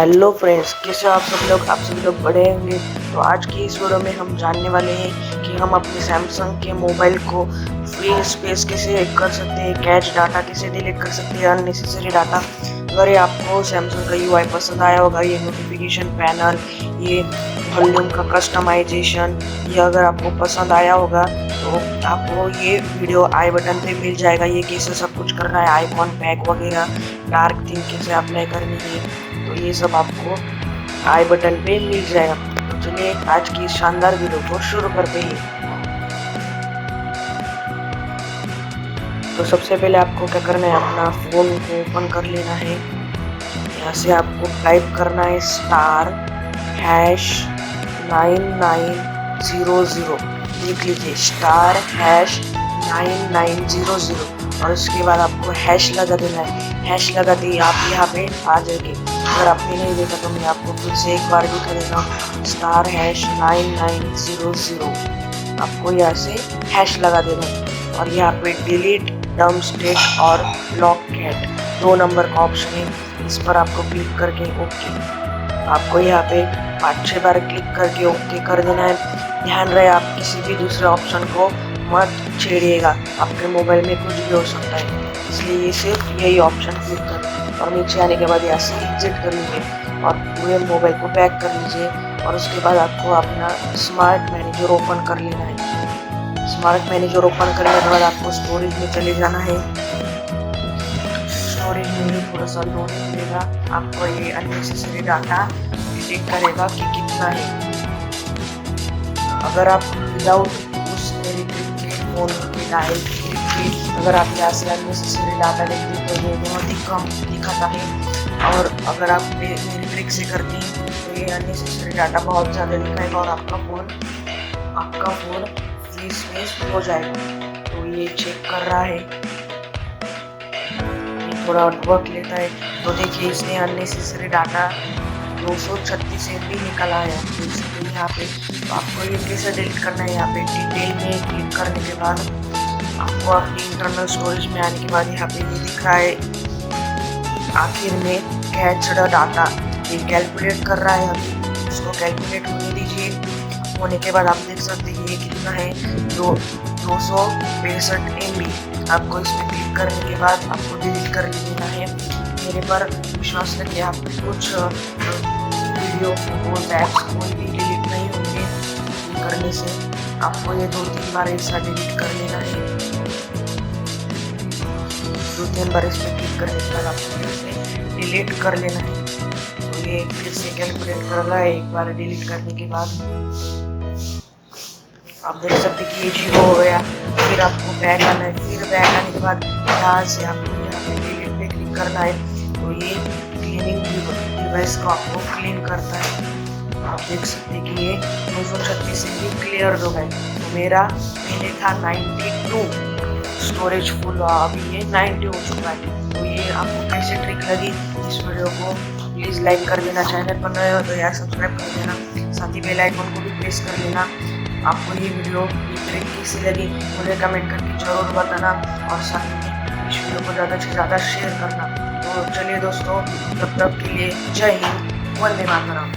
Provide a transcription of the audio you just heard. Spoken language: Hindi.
हेलो फ्रेंड्स, कैसे हो आप सभी लोग बड़े होंगे। तो आज की इस वीडियो में हम जानने वाले हैं कि हम अपने सैमसंग के मोबाइल को फ्री स्पेस कैसे कर सकते हैं, कैच डाटा कैसे डिलीट कर सकते हैं, अननेसेसरी डाटा। अगर ये आपको सैमसंग का यूआई पसंद आया होगा, ये नोटिफिकेशन पैनल, ये वॉल्यूम का कस्टमाइजेशन, ये अगर आपको पसंद आया होगा तो आपको ये वीडियो आई बटन पे मिल जाएगा। ये कैसे सब कुछ करना है, आइकॉन पैक वगैरह, डार्क थीम कैसे अप्लाई करनी है, तो ये सब आपको आई बटन पे मिल जाएगा। तो चलिए आज की शानदार वीडियो को शुरू करते हैं। तो सबसे पहले आपको क्या करना है, अपना फ़ोन को ओपन कर लेना है। यहाँ से आपको टाइप करना है *#9900। लिख लीजिए *#9900 और उसके बाद आपको हैश लगा देना है। हैश लगाते ही आप यहाँ पे आ जाएंगे। अगर आपने नहीं देखा तो मैं आपको फिर से एक बार दिखा देता हूँ। *#9900 आपको यहाँ से हैश लगा देना है और यहाँ पे डिलीट, डम्प स्टेट और लॉक कैट 2 नंबर का ऑप्शन है। इस पर आपको क्लिक करके ओके, आपको यहाँ पे 5-6 बार क्लिक करके ओके कर देना है। ध्यान रहे आप किसी भी दूसरे ऑप्शन को मत छेड़िएगा, आपके मोबाइल में कुछ भी हो सकता है, इसलिए ये सिर्फ यही ऑप्शन क्लिक करें और नीचे आने के बाद यहाँ से एग्जिट कर लीजिए और पूरे मोबाइल को बैक कर लीजिए। और उसके बाद आपको अपना स्मार्ट मैनेजर ओपन कर लेना है। स्मार्ट मैनेजर ओपन करने के बाद आपको स्टोरेज में चले जाना है। स्टोरेज में थोड़ा सा लोड मिलेगा, आपको ये अननेसेसरी डाटा डिलीट करेगा कि कितना है। अगर आप विदाउट उस के फोन के डायल अगर आप यहाँ से अननेसेसरी डाटा देखते हैं तो ये बहुत ही कम दिखाता है, और अगर आप मेरी ट्रिक से करते हैं तो ये अननेसेसरी डाटा बहुत ज़्यादा दिखाएगा और आपका फ़ोन फ्री स्पेस हो जाएगा। तो ये चेक कर रहा है, थोड़ा वर्क लेता है। तो देखिए इसने अननेसेसरी डाटा 236 MB निकला है। तो यहाँ पे तो आपको ये कैसे डिलीट करना है, यहाँ पे डिटेल में क्लिक करने के बाद आपको अपनी इंटरनल स्टोरेज में आने के बाद यहाँ पे ये दिख रहा है आखिर में कैच्ड डाटा, ये कैलकुलेट कर रहा है। अभी इसको कैलकुलेट होने दीजिए। होने के बाद आप देख सकते हैं ये कितना है, 265 MB। आपको इस पर क्लिक करने के बाद आपको डिलीट कर लेना है। मेरे पर विश्वास करके आप कुछ वीडियो, फोटोज, ऐप्स कोई भी डिलीट नहीं होंगे करने से। आपको ये 2-3 बार ऐसा डिलीट कर लेना है। 2-3 बार इस पर क्लिक करने के बाद आपको फिर से डिलीट कर लेना है। तो ये फिर से कैलकुलेट कर रहा है एक बार डिलीट करने के बाद। आप देख सकते कि ये 0 हो गया। फिर आपको बैक आना है। फिर बैक आने के बाद यहाँ से आपको यहाँ पे डिलीट पे क्लिक करना है। तो ये क्लीनिंग डिवाइस को आपको क्लीन करता है। आप देख सकते हैं कि ये 236 MB क्लियर हो गए। तो मेरा पहले था 92 स्टोरेज फुल, अभी ये 90 हो चुका है। तो ये आपको कैसे ट्रिक लगी इस वीडियो को प्लीज़ लाइक कर देना, चैनल पर नए हो तो यार सब्सक्राइब कर देना, साथ ही बेल आइकन को भी प्रेस कर लेना। आपको ये वीडियो ये ट्रिक कैसी लगी मुझे कमेंट करके ज़रूर बताना और साथ में इस वीडियो को ज़्यादा से ज़्यादा शेयर करना। तो चलिए दोस्तों, तब तक के लिए जय हिंद, वंदे मातरम।